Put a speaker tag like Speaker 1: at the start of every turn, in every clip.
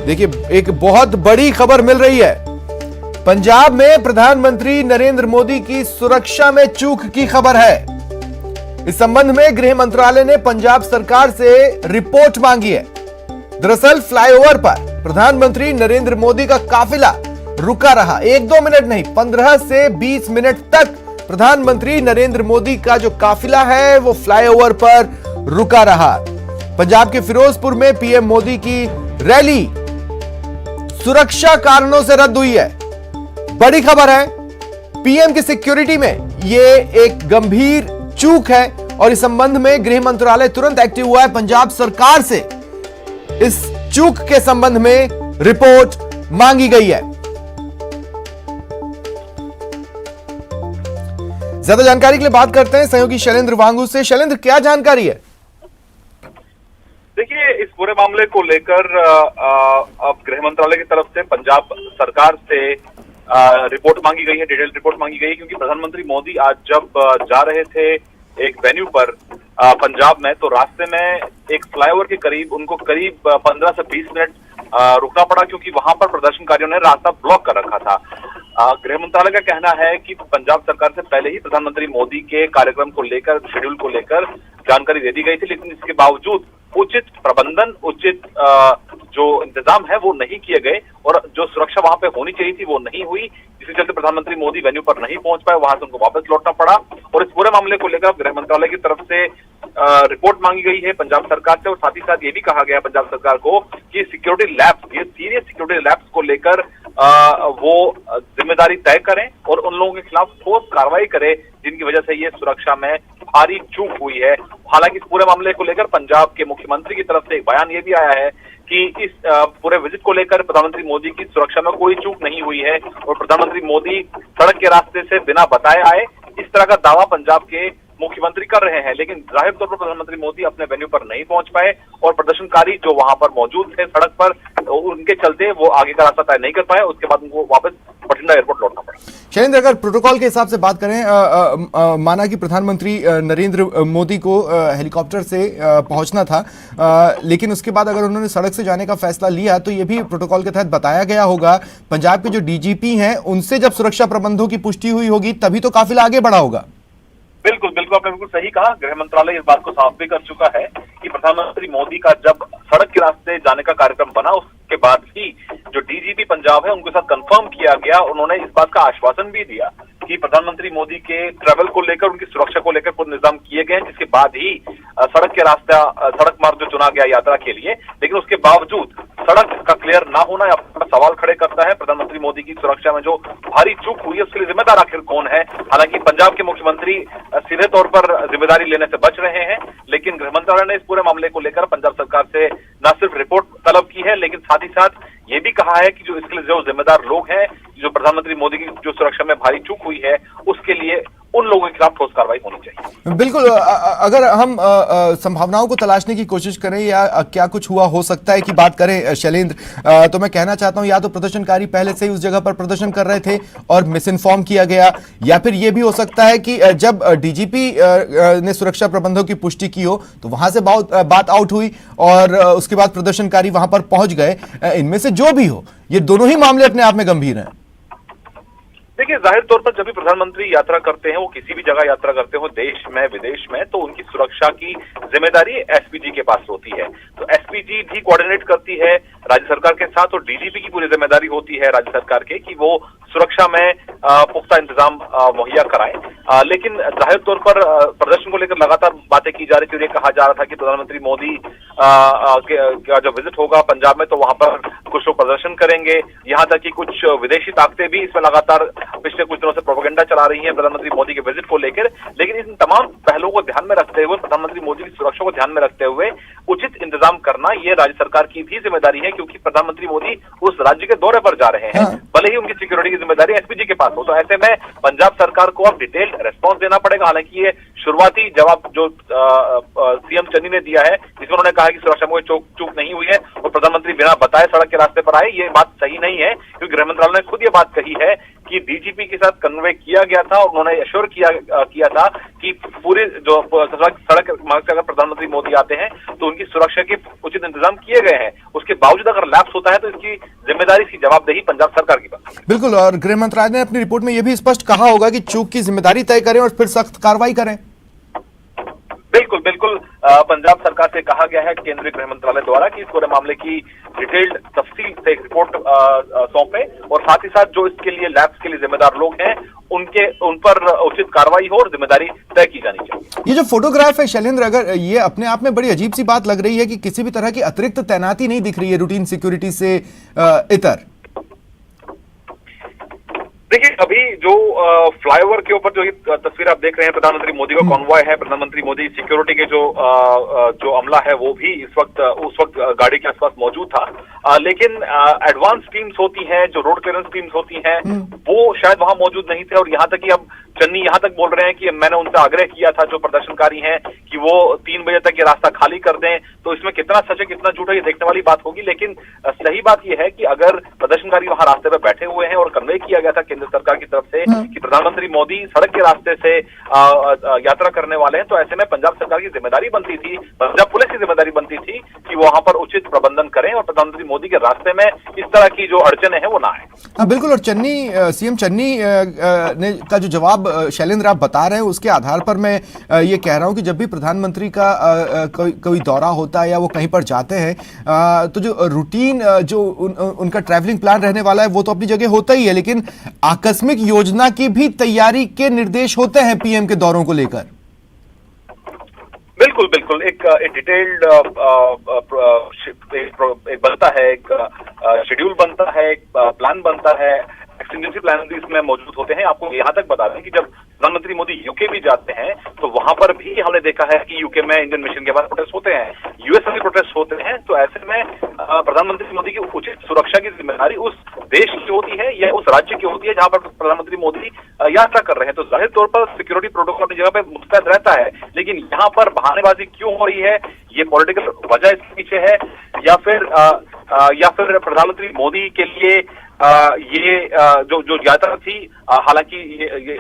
Speaker 1: देखिए, एक बहुत बड़ी खबर मिल रही है। पंजाब में प्रधानमंत्री नरेंद्र मोदी की सुरक्षा में चूक की खबर है। इस संबंध में गृह मंत्रालय ने पंजाब सरकार से रिपोर्ट मांगी है। दरअसल फ्लाईओवर पर प्रधानमंत्री नरेंद्र मोदी का काफिला रुका रहा। 1-2 मिनट नहीं, 15 से 20 मिनट तक प्रधानमंत्री नरेंद्र मोदी का जो काफिला है वो फ्लाईओवर पर रुका रहा। पंजाब के फिरोजपुर में पीएम मोदी की रैली सुरक्षा कारणों से रद्द हुई है। बड़ी खबर है, पीएम की सिक्योरिटी में यह एक गंभीर चूक है और इस संबंध में गृह मंत्रालय तुरंत एक्टिव हुआ है। पंजाब सरकार से इस चूक के संबंध में रिपोर्ट मांगी गई है। ज्यादा जानकारी के लिए बात करते हैं सहयोगी शैलेंद्र वांगू से। शैलेंद्र, क्या जानकारी है?
Speaker 2: देखिए, इस पूरे मामले को लेकर अब गृह मंत्रालय की तरफ से पंजाब सरकार से रिपोर्ट मांगी गई है, डिटेल रिपोर्ट मांगी गई है, क्योंकि प्रधानमंत्री मोदी आज जब जा रहे थे एक वेन्यू पर पंजाब में, तो रास्ते में एक फ्लाईओवर के करीब उनको करीब 15 से 20 मिनट रुकना पड़ा, क्योंकि वहां पर प्रदर्शनकारियों ने रास्ता ब्लॉक कर रखा था। गृह मंत्रालय का कहना है कि पंजाब सरकार से पहले ही प्रधानमंत्री मोदी के कार्यक्रम को लेकर, शेड्यूल को लेकर जानकारी दे दी गई थी, लेकिन इसके बावजूद उचित प्रबंधन, उचित जो इंतजाम है वो नहीं किए गए और जो सुरक्षा वहां पे होनी चाहिए थी वो नहीं हुई, जिसके चलते प्रधानमंत्री मोदी वेन्यू पर नहीं पहुंच पाए, वहां से उनको वापस लौटना पड़ा। और इस पूरे मामले को लेकर गृह मंत्रालय की तरफ से रिपोर्ट मांगी गई है पंजाब सरकार से, और साथ ही साथ ये भी कहा गया पंजाब सरकार को कि सिक्योरिटी लैब्स, ये सीरियस सिक्योरिटी लैब्स को लेकर वो जिम्मेदारी तय करें और उन लोगों के खिलाफ ठोस कार्रवाई करें जिनकी वजह से ये सुरक्षा में भारी चूक हुई है। हालांकि इस पूरे मामले को लेकर पंजाब के मुख्यमंत्री की तरफ से एक बयान ये भी आया है कि इस पूरे विजिट को लेकर प्रधानमंत्री मोदी की सुरक्षा में कोई चूक नहीं हुई है और प्रधानमंत्री मोदी सड़क के रास्ते से बिना बताए आए, इस तरह का दावा पंजाब के मुख्यमंत्री कर रहे हैं। लेकिन जाहिर तौर पर प्रधानमंत्री मोदी अपने वेन्यू पर नहीं पहुंच पाए और प्रदर्शनकारी जो वहां पर मौजूद थे सड़क पर, उनके चलते वो आगे का रास्ता तय नहीं कर पाए। उसके बाद उनको वापस बठिंडा एयरपोर्ट लौटना पड़ा।
Speaker 1: शैलेंद्र, अगर प्रोटोकॉल के हिसाब से बात करें, माना कि प्रधानमंत्री नरेंद्र मोदी को हेलीकॉप्टर से पहुंचना था, लेकिन उसके बाद अगर उन्होंने सड़क से जाने का फैसला लिया तो ये भी प्रोटोकॉल के तहत बताया गया होगा। पंजाब के जो डीजीपी हैं उनसे जब सुरक्षा प्रबंधों की पुष्टि हुई होगी तभी तो काफिला आगे बढ़ा होगा।
Speaker 2: बिल्कुल बिल्कुल, आपने बिल्कुल सही कहा। गृह मंत्रालय इस बात को साफ भी कर चुका है कि प्रधानमंत्री मोदी का जब सड़क के रास्ते जाने का कार्यक्रम बना, उसके बाद ही जो डीजीपी पंजाब है उनके साथ कंफर्म किया गया। उन्होंने इस बात का आश्वासन भी दिया कि प्रधानमंत्री मोदी के ट्रैवल को लेकर, उनकी सुरक्षा को लेकर पूरे इंतजाम किए गए हैं, जिसके बाद ही सड़क के रास्ता, सड़क मार्ग जो चुना गया यात्रा के लिए। लेकिन उसके बावजूद सड़क का क्लियर ना होना अपना सवाल खड़े करता है। प्रधानमंत्री मोदी की सुरक्षा में जो भारी चूक हुई है उसके लिए जिम्मेदार आखिर कौन है? हालांकि पंजाब के मुख्यमंत्री सीधे तौर पर जिम्मेदारी लेने से बच रहे हैं, लेकिन गृह मंत्रालय ने इस पूरे मामले को लेकर पंजाब सरकार से न सिर्फ रिपोर्ट तलब की है, लेकिन साथ ही साथ ये भी कहा है कि जो इसके लिए जो जिम्मेदार लोग हैं, जो प्रधानमंत्री मोदी की जो सुरक्षा में भारी चूक हुई है, उसके लिए उन लोगों के खिलाफ ठोस कार्रवाई होनी चाहिए।
Speaker 1: बिल्कुल। अगर हम संभावनाओं को तलाशने की कोशिश करें या क्या कुछ हुआ हो सकता है कि बात करें शैलेंद्र, तो मैं कहना चाहता हूं या तो प्रदर्शनकारी पहले से ही उस जगह पर प्रदर्शन कर रहे थे और मिस इन्फॉर्म किया गया, या फिर यह भी हो सकता है कि जब डीजीपी ने सुरक्षा प्रबंधों की पुष्टि की हो तो वहां से बात आउट हुई और उसके बाद प्रदर्शनकारी वहां पर पहुंच गए। इनमें से जो भी हो, ये दोनों ही मामले अपने आप में गंभीर हैं।
Speaker 2: देखिए, जाहिर तौर पर जब भी प्रधानमंत्री यात्रा करते हैं, वो किसी भी जगह यात्रा करते हो, देश में विदेश में, तो उनकी सुरक्षा की जिम्मेदारी एसपीजी के पास होती है। तो एसपीजी भी कोऑर्डिनेट करती है राज्य सरकार के साथ और डीजीपी की पूरी जिम्मेदारी होती है राज्य सरकार के कि वो सुरक्षा में पुख्ता इंतजाम मुहैया कराएं। लेकिन जाहिर तौर पर प्रदर्शन को लेकर लगातार बातें की जा रही थी और ये कहा जा रहा था कि प्रधानमंत्री मोदी का जब विजिट होगा पंजाब में तो वहां पर कुछ लोग प्रदर्शन करेंगे। यहाँ तक कि कुछ विदेशी ताकतें भी इसमें लगातार पिछले कुछ दिनों से प्रोपेगेंडा चला रही है प्रधानमंत्री मोदी के विजिट को लेकर। लेकिन इन तमाम पहलुओं को ध्यान में रखते हुए, प्रधानमंत्री मोदी की सुरक्षा को ध्यान में रखते हुए उचित इंतजाम करना ये राज्य सरकार की भी जिम्मेदारी है, क्योंकि प्रधानमंत्री मोदी उस राज्य के दौरे पर जा रहे हैं। भले ही उनकी सिक्योरिटी की जिम्मेदारी एसपीजी के पास हो, तो ऐसे में पंजाब सरकार को अब डिटेल्ड रेस्पॉन्स देना पड़ेगा। हालांकि ये शुरुआती जवाब जो सीएम चन्नी ने दिया है, जिसमें उन्होंने कहा कि सुरक्षा में कोई चूक नहीं हुई है और प्रधानमंत्री बिना बताए सड़क के रास्ते पर आए, ये बात सही नहीं है, क्योंकि गृह मंत्रालय ने खुद ये बात कही है कि डीजीपी के साथ कन्वे किया गया था और उन्होंने एश्योर किया था कि पूरे जो सड़क मार्ग से अगर प्रधानमंत्री मोदी आते हैं तो उनकी सुरक्षा के उचित इंतजाम किए गए हैं। उसके बावजूद अगर लैप्स होता है तो इसकी जिम्मेदारी, इसकी जवाबदेही पंजाब सरकार की बनती है।
Speaker 1: बिल्कुल, और गृह मंत्रालय ने अपनी रिपोर्ट में यह भी स्पष्ट कहा होगा कि चूक की जिम्मेदारी तय करें और फिर सख्त कार्रवाई करें।
Speaker 2: बिल्कुल बिल्कुल, पंजाब सरकार से कहा गया है केंद्रीय गृह मंत्रालय द्वारा कि इस पूरे मामले की डिटेल्ड तफसील से एक रिपोर्ट सौंपे और साथ ही साथ जो इसके लिए लैब्स के लिए जिम्मेदार लोग हैं उन पर उचित कार्रवाई हो और जिम्मेदारी तय की जानी चाहिए।
Speaker 1: ये जो फोटोग्राफ है शैलेंद्र, अगर ये अपने आप में बड़ी अजीब सी बात लग रही है कि किसी भी तरह की अतिरिक्त तैनाती नहीं दिख रही है रूटीन सिक्योरिटी से इतर।
Speaker 2: देखिए, अभी जो फ्लाईओवर के ऊपर जो तस्वीर आप देख रहे हैं, प्रधानमंत्री मोदी का कॉन्वॉय है, प्रधानमंत्री मोदी सिक्योरिटी के जो अमला है वो भी उस वक्त गाड़ी के आसपास मौजूद था, लेकिन एडवांस टीम्स होती हैं, जो रोड क्लियरेंस टीम्स होती हैं, वो शायद वहां मौजूद नहीं थे। और यहाँ तक कि अब चन्नी यहाँ तक बोल रहे हैं कि मैंने उनसे आग्रह किया था, जो प्रदर्शनकारी हैं, कि वो 3 बजे तक ये रास्ता खाली कर दें। तो इसमें कितना सच है कितना झूठ है ये देखने वाली बात होगी, लेकिन सही बात यह है कि अगर प्रदर्शनकारी वहां रास्ते पर बैठे हुए हैं और कन्वे किया गया था केंद्र सरकार की तरफ से कि प्रधानमंत्री मोदी सड़क के रास्ते से यात्रा करने वाले हैं, तो ऐसे में पंजाब सरकार की जिम्मेदारी बनती थी, पंजाब पुलिस की जिम्मेदारी बनती थी कि वो वहां पर उचित प्रबंधन करें और प्रधानमंत्री मोदी के रास्ते में इस तरह की जो अड़चने हैं वो ना आए।
Speaker 1: हाँ बिल्कुल, और सीएम चन्नी ने का जो जवाब शैलेंद्र आप बता रहे हैं उसके आधार पर मैं ये कह रहा हूं कि जब भी प्रधानमंत्री का कोई दौरा होता है या वो कहीं पर जाते हैं तो जो रूटीन जो उनका ट्रैवलिंग प्लान रहने वाला है वो तो अपनी जगह होता ही है, लेकिन आकस्मिक योजना की भी तैयारी के निर्देश होते हैं पीएम के दौरों को लेकर।
Speaker 2: बिल्कुल बिल्कुल, एक डिटेल्ड एक बनता है, एक शेड्यूल बनता है, एक प्लान बनता है, एक्सटेंजेंसी प्लान भी इसमें मौजूद होते हैं। आपको यहाँ तक बता दें कि जब प्रधानमंत्री मोदी यूके भी जाते हैं तो वहां पर भी हमने देखा है कि यूके में इंडियन मिशन के बाद प्रोटेस्ट होते हैं, यूएस में भी प्रोटेस्ट होते हैं। तो ऐसे में प्रधानमंत्री मोदी की उचित सुरक्षा की जिम्मेदारी उस देश की होती है या उस राज्य की होती है जहां पर प्रधानमंत्री मोदी यात्रा कर रहे हैं। तो जाहिर तौर पर सिक्योरिटी प्रोटोकॉल अपनी जगह पे मुस्तैद रहता है, लेकिन यहाँ पर बहानेबाजी क्यों हो रही है, ये पॉलिटिकल वजह इसके पीछे है या फिर प्रधानमंत्री मोदी के लिए ये जो यात्रा थी, हालांकि ये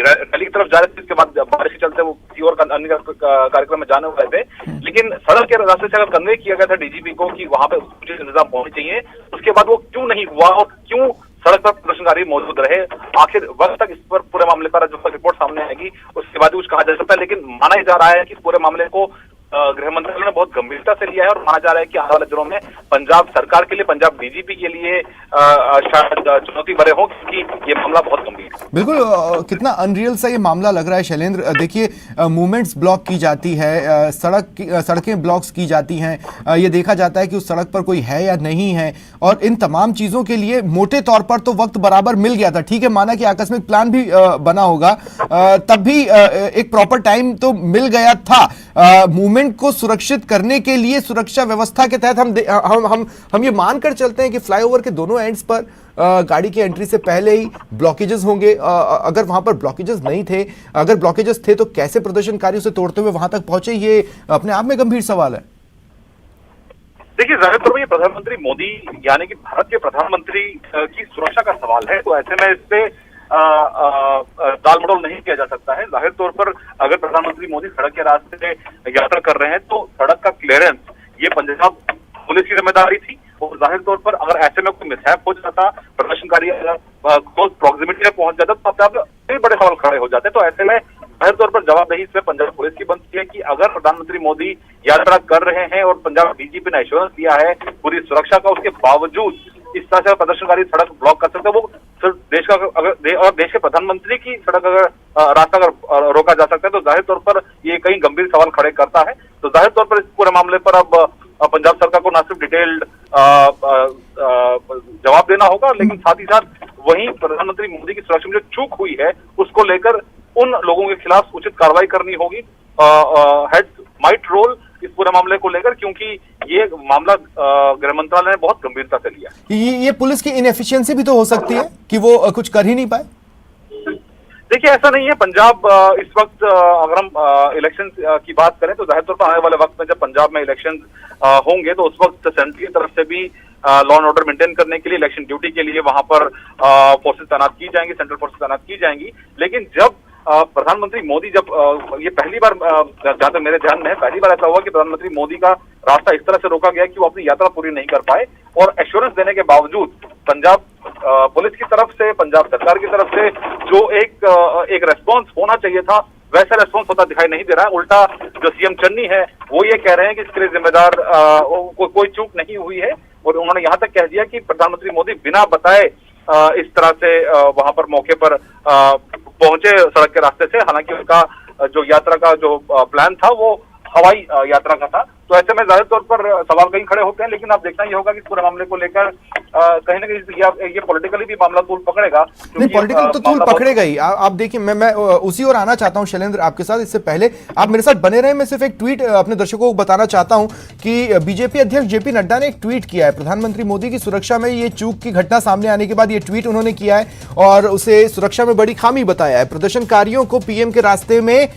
Speaker 2: रैली की तरफ जा रहे थे, इसके बाद बारिश के चलते वो किसी और अन्य कार्यक्रम में जाने वाले थे, लेकिन सड़क के रास्ते से अगर कन्वे किया गया था डीजीपी को कि वहां पे उचित इंतजाम होने चाहिए, उसके बाद वो क्यों नहीं हुआ और क्यों सड़क पर प्रदर्शनकारी मौजूद रहे, आखिर वक्त तक इस पर पूरे मामले पर जब तक रिपोर्ट सामने आएगी उसके बाद कुछ कहा जा सकता है। लेकिन माना जा रहा है कि पूरे मामले को गृह मंत्रालय ने बहुत गंभीरता से लिया है और माना जा रहा है कि आने वाले दिनों में पंजाब सरकार के लिए, पंजाब डीजीपी के लिए शायद चुनौती बड़े हो, क्योंकि ये मामला बहुत गंभीर है।
Speaker 1: बिल्कुल, कितना अनरियल सा ये मामला लग रहा है शैलेंद्र। देखिए, मूवमेंट्स ब्लॉक की जाती है, सड़कें ब्लॉक्स की जाती हैं, ये देखा जाता है कि उस सड़क पर कोई है या नहीं है, और इन तमाम चीजों के लिए मोटे तौर पर तो वक्त बराबर मिल गया था। ठीक है, माना कि आकस्मिक प्लान भी बना होगा, तब भी एक प्रॉपर टाइम तो मिल गया था। मूवमेंट को सुरक्षित करने के लिए सुरक्षा व्यवस्था के तहत हम ये मानकर चलते हैं कि फ्लाईओवर के दोनों एंड्स पर गाड़ी की एंट्री से पहले ही ब्लॉकेजेस होंगे। अगर वहां पर ब्लॉकेजेस नहीं थे, अगर ब्लॉकेजेस थे तो कैसे प्रदर्शनकारियों से तोड़ते हुए वहां तक पहुंचे, ये अपने आप में गंभीर सवाल है।
Speaker 2: देखिए, जाहिर तौर पर ये प्रधानमंत्री मोदी यानी कि भारत के प्रधानमंत्री की सुरक्षा का सवाल है, तो ऐसे में इस पे दाल मडोल नहीं किया जा सकता है। जाहिर तौर पर अगर प्रधानमंत्री मोदी सड़क के रास्ते से यात्रा कर रहे हैं तो सड़क का क्लियरेंस ये पंजाब पुलिस की जिम्मेदारी थी, और जाहिर तौर पर अगर ऐसे में कोई मिसहैप हो जाता, प्रदर्शनकारी क्लोज प्रॉक्सिमिटी में पहुंच जाता, तो अपने आप में बड़े सवाल खड़े हो जाते। तो ऐसे में जाहिर तौर पर जवाबदेही इसमें पंजाब पुलिस की बनती है कि अगर प्रधानमंत्री मोदी यात्रा कर रहे हैं और पंजाब डीजीपी ने एश्योरेंस दिया है पूरी सुरक्षा का, उसके बावजूद इस तरह से प्रदर्शनकारी सड़क ब्लॉक कर सकते हैं, वो सिर्फ देश का और देश के प्रधानमंत्री की सड़क अगर रास्ता अगर रोका जा सकता है तो जाहिर तौर पर ये कई गंभीर सवाल खड़े करता है। तो जाहिर तौर पर इस पूरे मामले पर अब पंजाब सरकार को न सिर्फ डिटेल्ड जवाब देना होगा, लेकिन साथ ही साथ वहीं प्रधानमंत्री मोदी की सुरक्षा में जो चूक हुई है उसको लेकर उन लोगों के खिलाफ उचित कार्रवाई करनी होगी। हेड्स माइट रोल इस पूरे मामले को लेकर, क्योंकि ये मामला गृह मंत्रालय ने बहुत गंभीरता से लिया है।
Speaker 1: ये पुलिस की इनएफिशिएंसी भी तो हो सकती है कि वो कुछ कर ही नहीं पाए।
Speaker 2: देखिए, ऐसा नहीं है। पंजाब इस वक्त अगर हम इलेक्शन की बात करें तो जाहिर तौर पर आने वाले वक्त में जब पंजाब में इलेक्शन होंगे तो उस वक्त सेंट्रल की तरफ से भी लॉ एंड ऑर्डर मेंटेन करने के लिए, इलेक्शन ड्यूटी के लिए वहां पर फोर्सेस तैनात की जाएंगी, सेंट्रल फोर्सेस तैनात की जाएंगी। लेकिन जब प्रधानमंत्री मोदी जब ये पहली बार, जहां तक मेरे ध्यान में है, पहली बार ऐसा हुआ कि प्रधानमंत्री मोदी का रास्ता इस तरह से रोका गया कि वो अपनी यात्रा पूरी नहीं कर पाए, और एश्योरेंस देने के बावजूद पंजाब पुलिस की तरफ से, पंजाब सरकार की तरफ से जो एक रेस्पॉन्स होना चाहिए था, वैसा रेस्पॉन्स होता दिखाई नहीं दे रहा है। उल्टा जो सीएम चन्नी है वो ये कह रहे हैं कि इसके लिए जिम्मेदार कोई चूक नहीं हुई है, और उन्होंने यहां तक कह दिया कि प्रधानमंत्री मोदी बिना बताए इस तरह से वहां पर मौके पर पहुंचे सड़क के रास्ते से। हालांकि उनका जो यात्रा का जो प्लान था वो हवाई यात्रा का था। तो ऐसे में जाहिर तौर पर सवाल कहीं खड़े होते हैं, लेकिन अब देखना ये होगा कि पूरे मामले को लेकर कहीं ना कहीं ये पॉलिटिकली भी मामला तूल पकड़ेगा।
Speaker 1: नहीं, पॉलिटिकल तो तूल पकड़ेगा ही। आप देखिए, मैं उसी ओर आना चाहता हूं शैलेंद्र आपके साथ। इससे पहले आप मेरे साथ बने रहे, मैं सिर्फ एक ट्वीट अपने दर्शकों को बताना चाहता हूं कि बीजेपी अध्यक्ष जेपी नड्डा ने एक ट्वीट किया है। प्रधानमंत्री मोदी की सुरक्षा में ये चूक की घटना सामने आने के बाद ये ट्वीट उन्होंने किया है और उसे सुरक्षा में बड़ी खामी बताया है। प्रदर्शनकारियों को पीएम के रास्ते में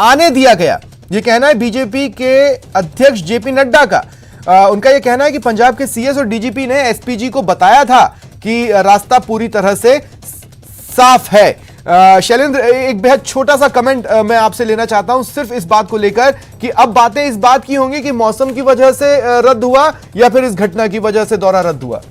Speaker 1: आने दिया गया, ये कहना है बीजेपी के अध्यक्ष जेपी नड्डा का। उनका यह कहना है कि पंजाब के सीएस और डीजीपी ने एसपीजी को बताया था कि रास्ता पूरी तरह से साफ है। शैलेंद्र, एक बेहद छोटा सा कमेंट मैं आपसे लेना चाहता हूं सिर्फ इस बात को लेकर कि अब बातें इस बात की होंगी कि मौसम की वजह से रद्द हुआ या फिर इस घटना की वजह से दौरा रद्द हुआ।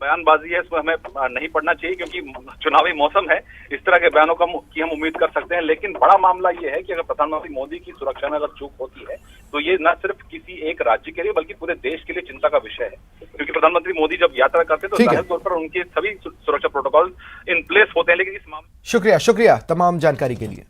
Speaker 2: बयानबाजी है, इसमें हमें नहीं पड़ना चाहिए क्योंकि चुनावी मौसम है, इस तरह के बयानों की हम उम्मीद कर सकते हैं। लेकिन बड़ा मामला ये है कि अगर प्रधानमंत्री मोदी की सुरक्षा में अगर चूक होती है तो ये न सिर्फ किसी एक राज्य के लिए बल्कि पूरे देश के लिए चिंता का विषय है, क्योंकि प्रधानमंत्री मोदी जब यात्रा करते तो जाहिर तौर पर उनके सभी सुरक्षा प्रोटोकॉल इन प्लेस होते हैं। लेकिन इस मामले
Speaker 1: शुक्रिया तमाम जानकारी के लिए।